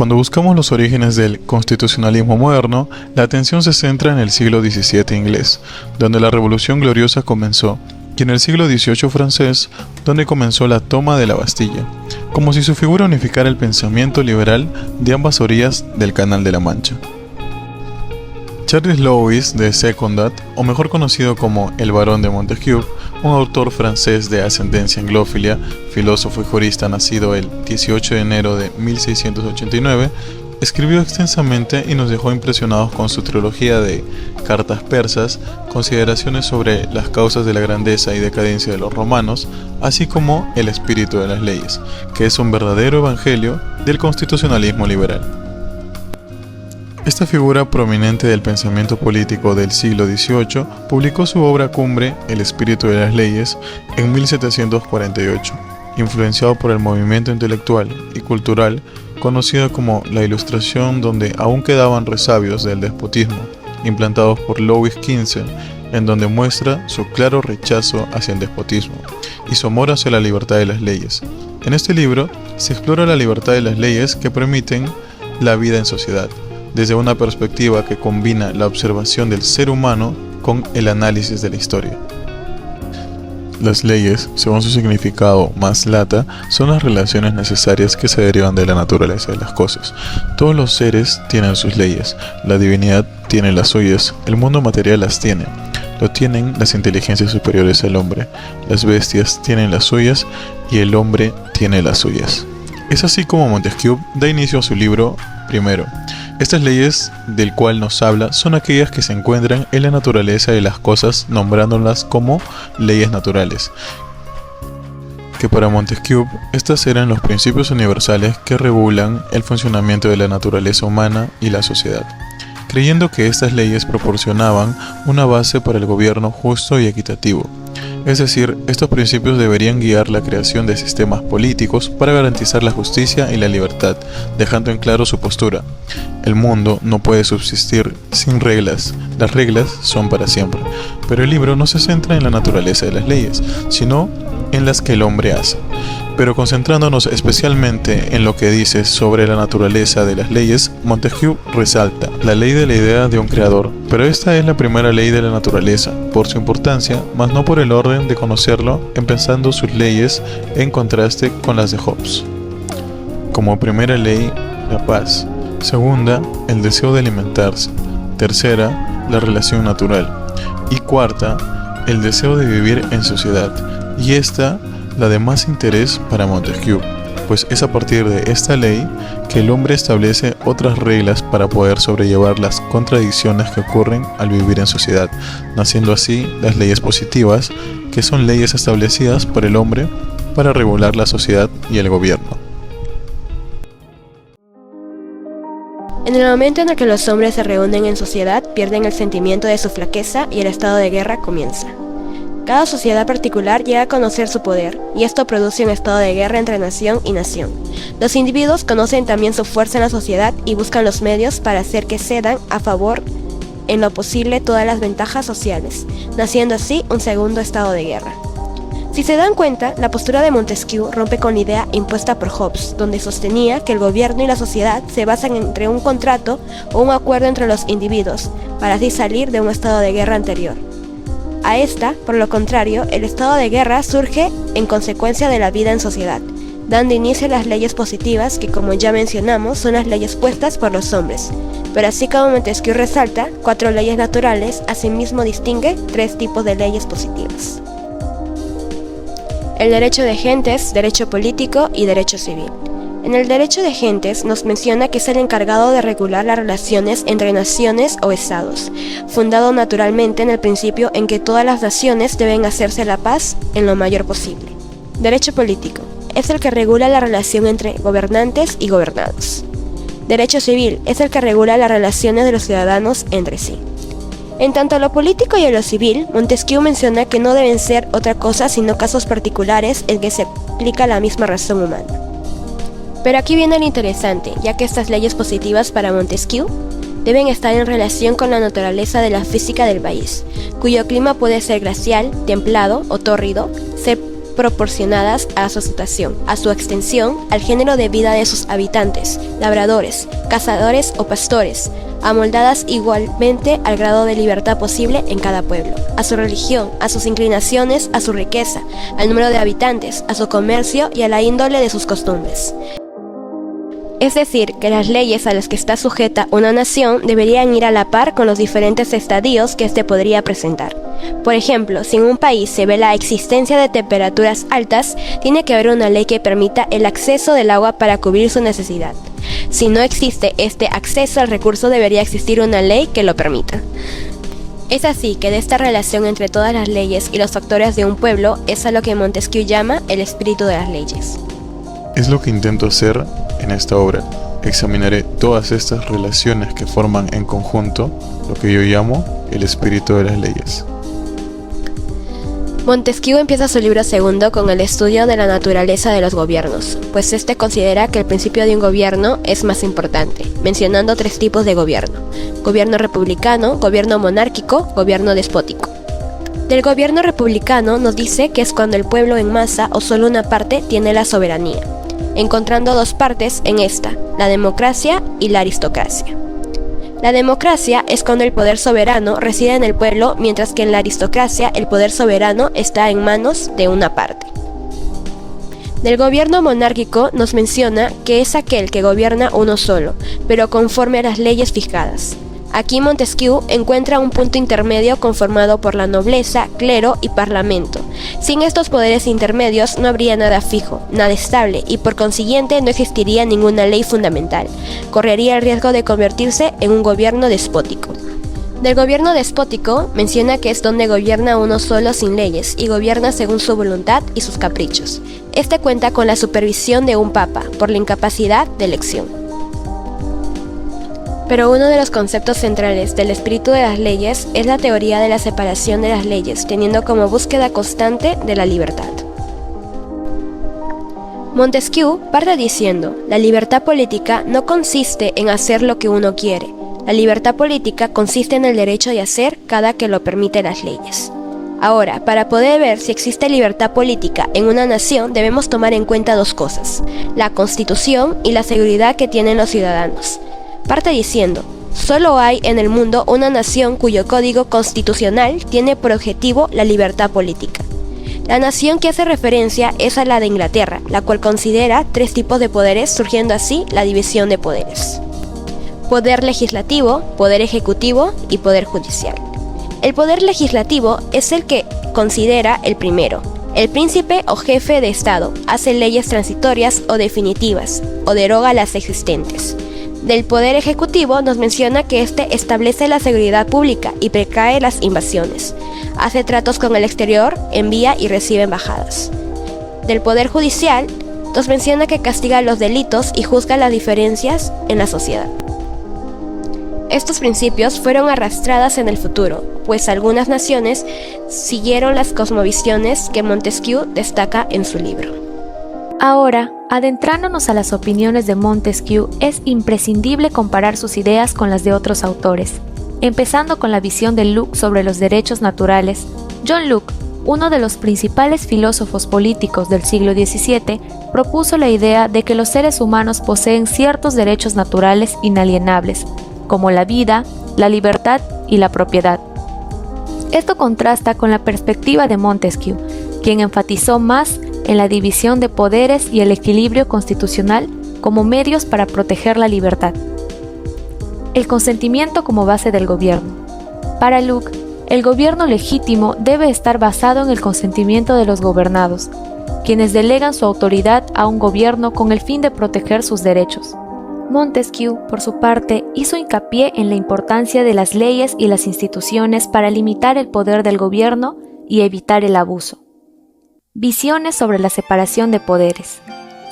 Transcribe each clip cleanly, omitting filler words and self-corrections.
Cuando buscamos los orígenes del constitucionalismo moderno, la atención se centra en el siglo XVII inglés, donde la Revolución Gloriosa comenzó, y en el siglo XVIII francés, donde comenzó la toma de la Bastilla, como si su figura unificara el pensamiento liberal de ambas orillas del Canal de la Mancha. Charles Louis de Secondat, o mejor conocido como el Barón de Montesquieu, un autor francés de ascendencia anglófila, filósofo y jurista nacido el 18 de enero de 1689, escribió extensamente y nos dejó impresionados con su trilogía de Cartas persas, consideraciones sobre las causas de la grandeza y decadencia de los romanos, así como El espíritu de las leyes, que es un verdadero evangelio del constitucionalismo liberal. Esta figura prominente del pensamiento político del siglo XVIII publicó su obra cumbre El espíritu de las leyes en 1748, influenciado por el movimiento intelectual y cultural conocido como la Ilustración, donde aún quedaban resabios del despotismo implantados por Louis XV, en donde muestra su claro rechazo hacia el despotismo y su amor hacia la libertad de las leyes. En este libro se explora la libertad de las leyes que permiten la vida en sociedad, desde una perspectiva que combina la observación del ser humano con el análisis de la historia. Las leyes, según su significado más lata, son las relaciones necesarias que se derivan de la naturaleza de las cosas. Todos los seres tienen sus leyes, la divinidad tiene las suyas, el mundo material las tiene. Lo tienen las inteligencias superiores al hombre, las bestias tienen las suyas y el hombre tiene las suyas. Es así como Montesquieu da inicio a su libro primero. Estas leyes del cual nos habla son aquellas que se encuentran en la naturaleza de las cosas, nombrándolas como leyes naturales. Que para Montesquieu, estas eran los principios universales que regulan el funcionamiento de la naturaleza humana y la sociedad, creyendo que estas leyes proporcionaban una base para el gobierno justo y equitativo. Es decir, estos principios deberían guiar la creación de sistemas políticos para garantizar la justicia y la libertad, dejando en claro su postura. El mundo no puede subsistir sin reglas, las reglas son para siempre. Pero el libro no se centra en la naturaleza de las leyes, sino en las que el hombre hace. Pero concentrándonos especialmente en lo que dice sobre la naturaleza de las leyes, Montesquieu resalta la ley de la idea de un creador, pero esta es la primera ley de la naturaleza, por su importancia, mas no por el orden de conocerlo, empezando sus leyes en contraste con las de Hobbes. Como primera ley, la paz. Segunda, el deseo de alimentarse. Tercera, la relación natural. Y cuarta, el deseo de vivir en sociedad. Y esta, la de más interés para Montesquieu, pues es a partir de esta ley que el hombre establece otras reglas para poder sobrellevar las contradicciones que ocurren al vivir en sociedad, naciendo así las leyes positivas, que son leyes establecidas por el hombre para regular la sociedad y el gobierno. En el momento en el que los hombres se reúnen en sociedad, pierden el sentimiento de su flaqueza y el estado de guerra comienza. Cada sociedad particular llega a conocer su poder, y esto produce un estado de guerra entre nación y nación. Los individuos conocen también su fuerza en la sociedad y buscan los medios para hacer que cedan a favor en lo posible todas las ventajas sociales, naciendo así un segundo estado de guerra. Si se dan cuenta, la postura de Montesquieu rompe con la idea impuesta por Hobbes, donde sostenía que el gobierno y la sociedad se basan entre un contrato o un acuerdo entre los individuos, para así salir de un estado de guerra anterior. A esta, por lo contrario, el estado de guerra surge en consecuencia de la vida en sociedad, dando inicio a las leyes positivas que, como ya mencionamos, son las leyes puestas por los hombres. Pero así como Montesquieu resalta 4 leyes naturales, asimismo distingue 3 tipos de leyes positivas. El derecho de gentes, derecho político y derecho civil. En el derecho de gentes nos menciona que es el encargado de regular las relaciones entre naciones o estados, fundado naturalmente en el principio en que todas las naciones deben hacerse la paz en lo mayor posible. Derecho político es el que regula la relación entre gobernantes y gobernados. Derecho civil es el que regula las relaciones de los ciudadanos entre sí. En tanto a lo político y a lo civil, Montesquieu menciona que no deben ser otra cosa sino casos particulares en que se aplica la misma razón humana. Pero aquí viene lo interesante, ya que estas leyes positivas para Montesquieu deben estar en relación con la naturaleza de la física del país, cuyo clima puede ser glacial, templado o tórrido, ser proporcionadas a su situación, a su extensión, al género de vida de sus habitantes, labradores, cazadores o pastores, amoldadas igualmente al grado de libertad posible en cada pueblo, a su religión, a sus inclinaciones, a su riqueza, al número de habitantes, a su comercio y a la índole de sus costumbres. Es decir, que las leyes a las que está sujeta una nación deberían ir a la par con los diferentes estadios que éste podría presentar. Por ejemplo, si en un país se ve la existencia de temperaturas altas, tiene que haber una ley que permita el acceso del agua para cubrir su necesidad. Si no existe este acceso al recurso, debería existir una ley que lo permita. Es así que de esta relación entre todas las leyes y los factores de un pueblo es a lo que Montesquieu llama el espíritu de las leyes. Es lo que intento hacer en esta obra. Examinaré todas estas relaciones que forman en conjunto lo que yo llamo el espíritu de las leyes. Montesquieu empieza su libro segundo con el estudio de la naturaleza de los gobiernos, pues este considera que el principio de un gobierno es más importante, mencionando 3 tipos de gobierno: gobierno republicano, gobierno monárquico, gobierno despótico. Del gobierno republicano nos dice que es cuando el pueblo en masa o solo una parte tiene la soberanía, encontrando 2 partes en esta, la democracia y la aristocracia. La democracia es cuando el poder soberano reside en el pueblo, mientras que en la aristocracia el poder soberano está en manos de una parte. Del gobierno monárquico nos menciona que es aquel que gobierna uno solo, pero conforme a las leyes fijadas. Aquí Montesquieu encuentra un punto intermedio conformado por la nobleza, clero y parlamento. Sin estos poderes intermedios no habría nada fijo, nada estable, y por consiguiente no existiría ninguna ley fundamental. Correría el riesgo de convertirse en un gobierno despótico. Del gobierno despótico menciona que es donde gobierna uno solo sin leyes y gobierna según su voluntad y sus caprichos. Este cuenta con la supervisión de un papa por la incapacidad de elección. Pero uno de los conceptos centrales del espíritu de las leyes es la teoría de la separación de las leyes, teniendo como búsqueda constante de la libertad. Montesquieu parte diciendo: la libertad política no consiste en hacer lo que uno quiere. La libertad política consiste en el derecho de hacer cada que lo permiten las leyes. Ahora, para poder ver si existe libertad política en una nación, debemos tomar en cuenta 2 cosas: la Constitución y la seguridad que tienen los ciudadanos. Parte diciendo: solo hay en el mundo una nación cuyo código constitucional tiene por objetivo la libertad política. La nación que hace referencia es a la de Inglaterra, la cual considera 3 tipos de poderes, surgiendo así la división de poderes: poder legislativo, poder ejecutivo y poder judicial. El poder legislativo es el que considera el primero. El príncipe o jefe de Estado hace leyes transitorias o definitivas, o deroga las existentes. Del poder ejecutivo nos menciona que éste establece la seguridad pública y precae las invasiones, hace tratos con el exterior, envía y recibe embajadas. Del poder judicial nos menciona que castiga los delitos y juzga las diferencias en la sociedad. Estos principios fueron arrastradas en el futuro, pues algunas naciones siguieron las cosmovisiones que Montesquieu destaca en su libro. Ahora, adentrándonos a las opiniones de Montesquieu, es imprescindible comparar sus ideas con las de otros autores, empezando con la visión de Locke sobre los derechos naturales. John Locke, uno de los principales filósofos políticos del siglo XVII, propuso la idea de que los seres humanos poseen ciertos derechos naturales inalienables, como la vida, la libertad y la propiedad. Esto contrasta con la perspectiva de Montesquieu, quien enfatizó más en la división de poderes y el equilibrio constitucional como medios para proteger la libertad. El consentimiento como base del gobierno. Para Locke, el gobierno legítimo debe estar basado en el consentimiento de los gobernados, quienes delegan su autoridad a un gobierno con el fin de proteger sus derechos. Montesquieu, por su parte, hizo hincapié en la importancia de las leyes y las instituciones para limitar el poder del gobierno y evitar el abuso. Visiones sobre la separación de poderes.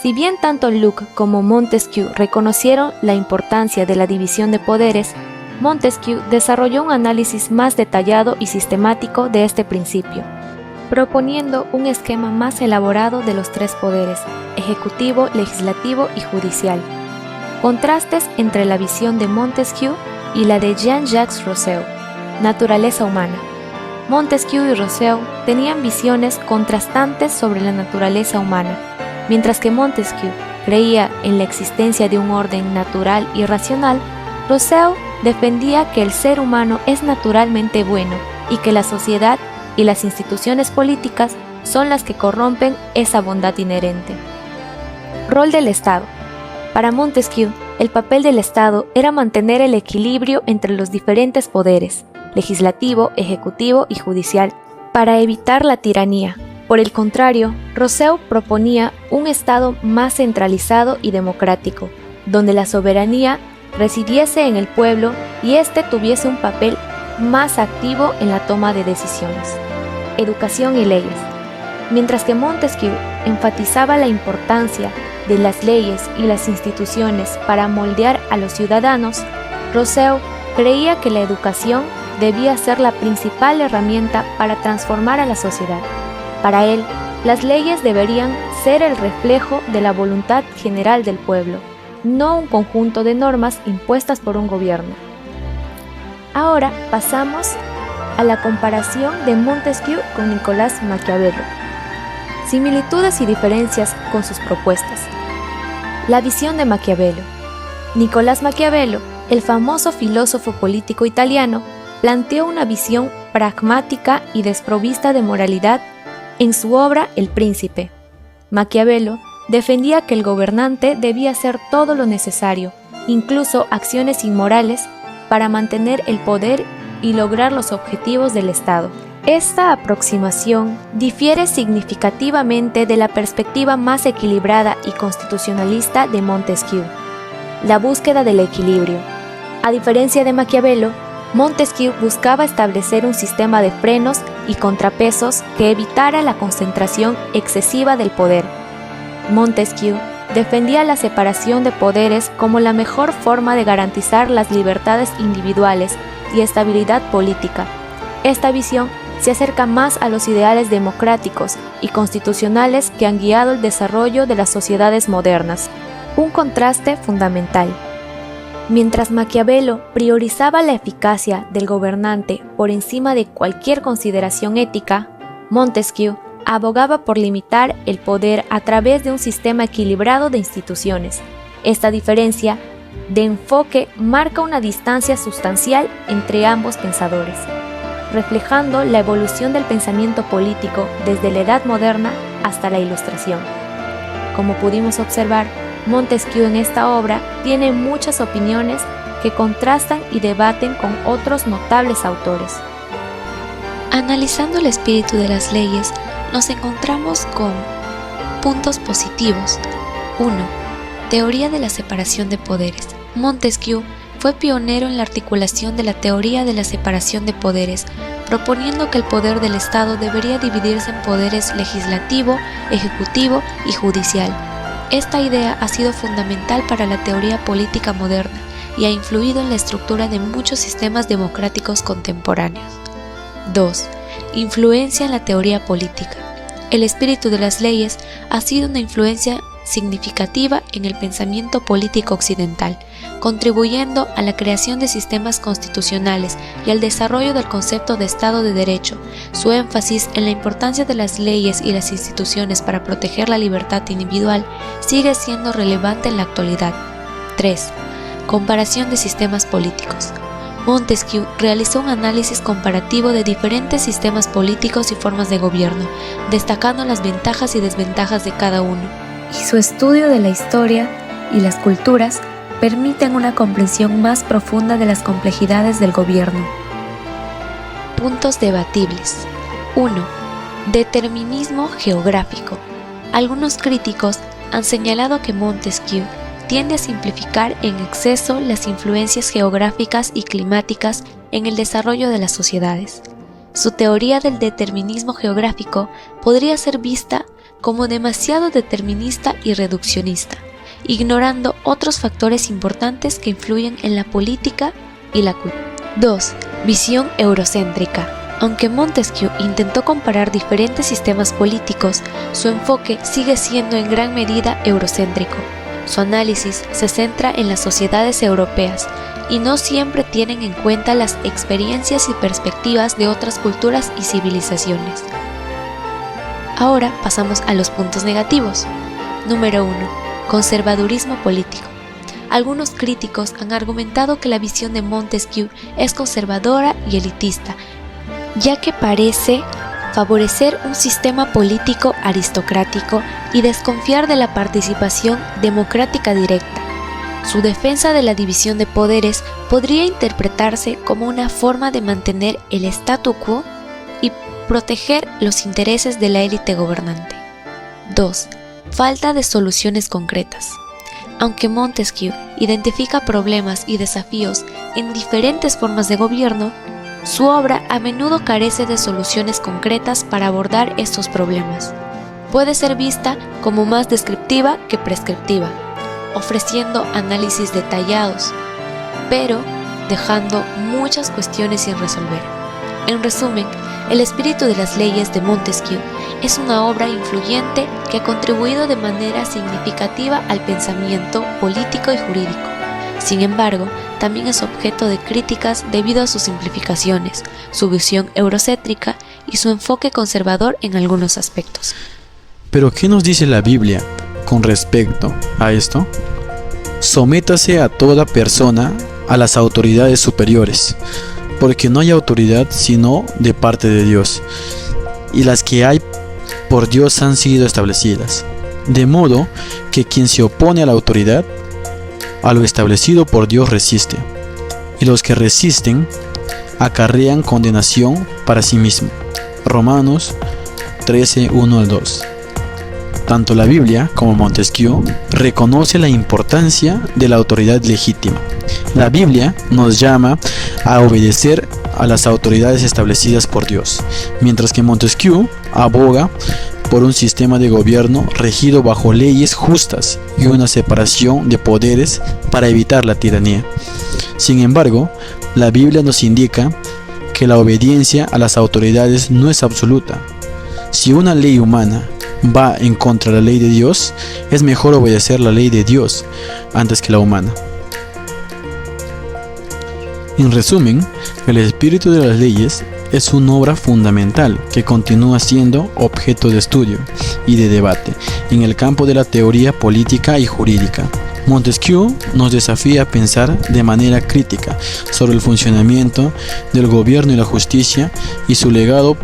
Si bien tanto Locke como Montesquieu reconocieron la importancia de la división de poderes, Montesquieu desarrolló un análisis más detallado y sistemático de este principio, proponiendo un esquema más elaborado de los 3 poderes: ejecutivo, legislativo y judicial. Contrastes entre la visión de Montesquieu y la de Jean-Jacques Rousseau, Naturaleza humana. Montesquieu y Rousseau tenían visiones contrastantes sobre la naturaleza humana. Mientras que Montesquieu creía en la existencia de un orden natural y racional, Rousseau defendía que el ser humano es naturalmente bueno y que la sociedad y las instituciones políticas son las que corrompen esa bondad inherente. Rol del Estado. Para Montesquieu, el papel del Estado era mantener el equilibrio entre los diferentes poderes, legislativo, ejecutivo y judicial, para evitar la tiranía. Por el contrario, Rousseau proponía un Estado más centralizado y democrático, donde la soberanía residiese en el pueblo y éste tuviese un papel más activo en la toma de decisiones. Educación y leyes. Mientras que Montesquieu enfatizaba la importancia de las leyes y las instituciones para moldear a los ciudadanos, Rousseau creía que la educación debía ser la principal herramienta para transformar a la sociedad. Para él, las leyes deberían ser el reflejo de la voluntad general del pueblo, no un conjunto de normas impuestas por un gobierno. Ahora pasamos a la comparación de Montesquieu con Nicolás Maquiavelo. Similitudes y diferencias con sus propuestas. La visión de Maquiavelo. Nicolás Maquiavelo, el famoso filósofo político italiano, planteó una visión pragmática y desprovista de moralidad en su obra El Príncipe. Maquiavelo defendía que el gobernante debía hacer todo lo necesario, incluso acciones inmorales, para mantener el poder y lograr los objetivos del Estado. Esta aproximación difiere significativamente de la perspectiva más equilibrada y constitucionalista de Montesquieu, la búsqueda del equilibrio. A diferencia de Maquiavelo, Montesquieu buscaba establecer un sistema de frenos y contrapesos que evitara la concentración excesiva del poder. Montesquieu defendía la separación de poderes como la mejor forma de garantizar las libertades individuales y estabilidad política. Esta visión se acerca más a los ideales democráticos y constitucionales que han guiado el desarrollo de las sociedades modernas. Un contraste fundamental. Mientras Maquiavelo priorizaba la eficacia del gobernante por encima de cualquier consideración ética, Montesquieu abogaba por limitar el poder a través de un sistema equilibrado de instituciones. Esta diferencia de enfoque marca una distancia sustancial entre ambos pensadores, reflejando la evolución del pensamiento político desde la Edad Moderna hasta la Ilustración. Como pudimos observar, Montesquieu en esta obra tiene muchas opiniones que contrastan y debaten con otros notables autores. Analizando el espíritu de las leyes, nos encontramos con puntos positivos. 1. Teoría de la separación de poderes. Montesquieu fue pionero en la articulación de la teoría de la separación de poderes, proponiendo que el poder del Estado debería dividirse en poderes legislativo, ejecutivo y judicial. Esta idea ha sido fundamental para la teoría política moderna y ha influido en la estructura de muchos sistemas democráticos contemporáneos. 2. Influencia en la teoría política. El espíritu de las leyes ha sido una influencia significativa en el pensamiento político occidental, contribuyendo a la creación de sistemas constitucionales y al desarrollo del concepto de Estado de Derecho. Su énfasis en la importancia de las leyes y las instituciones para proteger la libertad individual sigue siendo relevante en la actualidad. 3. Comparación de sistemas políticos. Montesquieu realizó un análisis comparativo de diferentes sistemas políticos y formas de gobierno, destacando las ventajas y desventajas de cada uno. Y su estudio de la historia y las culturas permiten una comprensión más profunda de las complejidades del gobierno. Puntos debatibles. 1. Determinismo geográfico. Algunos críticos han señalado que Montesquieu tiende a simplificar en exceso las influencias geográficas y climáticas en el desarrollo de las sociedades. Su teoría del determinismo geográfico podría ser vista como demasiado determinista y reduccionista, ignorando otros factores importantes que influyen en la política y la cultura. 2. Visión eurocéntrica. Aunque Montesquieu intentó comparar diferentes sistemas políticos, su enfoque sigue siendo en gran medida eurocéntrico. Su análisis se centra en las sociedades europeas y no siempre tienen en cuenta las experiencias y perspectivas de otras culturas y civilizaciones. Ahora pasamos a los puntos negativos. Número 1. Conservadurismo político. Algunos críticos han argumentado que la visión de Montesquieu es conservadora y elitista, ya que parece favorecer un sistema político aristocrático y desconfiar de la participación democrática directa. Su defensa de la división de poderes podría interpretarse como una forma de mantener el statu quo y proteger los intereses de la élite gobernante. 2. Falta de soluciones concretas. Aunque Montesquieu identifica problemas y desafíos en diferentes formas de gobierno, su obra a menudo carece de soluciones concretas para abordar estos problemas. Puede ser vista como más descriptiva que prescriptiva, ofreciendo análisis detallados, pero dejando muchas cuestiones sin resolver. En resumen, El espíritu de las leyes de Montesquieu es una obra influyente que ha contribuido de manera significativa al pensamiento político y jurídico. Sin embargo, también es objeto de críticas debido a sus simplificaciones, su visión eurocéntrica y su enfoque conservador en algunos aspectos. Pero ¿qué nos dice la Biblia con respecto a esto? Sométase a toda persona a las autoridades superiores, porque no hay autoridad sino de parte de Dios, y las que hay por Dios han sido establecidas. De modo que quien se opone a la autoridad, a lo establecido por Dios resiste, y los que resisten acarrean condenación para sí mismo. Romanos 13, 1 al 2. Tanto la Biblia como Montesquieu reconoce la importancia de la autoridad legítima. La Biblia nos llama a obedecer a las autoridades establecidas por Dios, mientras que Montesquieu aboga por un sistema de gobierno regido bajo leyes justas y una separación de poderes para evitar la tiranía. Sin embargo, la Biblia nos indica que la obediencia a las autoridades no es absoluta. Si una ley humana va en contra de la ley de Dios, es mejor obedecer la ley de Dios antes que la humana. En resumen, el espíritu de las leyes es una obra fundamental que continúa siendo objeto de estudio y de debate en el campo de la teoría política y jurídica. Montesquieu nos desafía a pensar de manera crítica sobre el funcionamiento del gobierno y la justicia, y su legado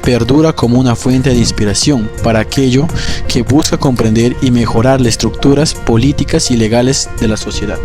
perdura como una fuente de inspiración para aquello que busca comprender y mejorar las estructuras políticas y legales de la sociedad.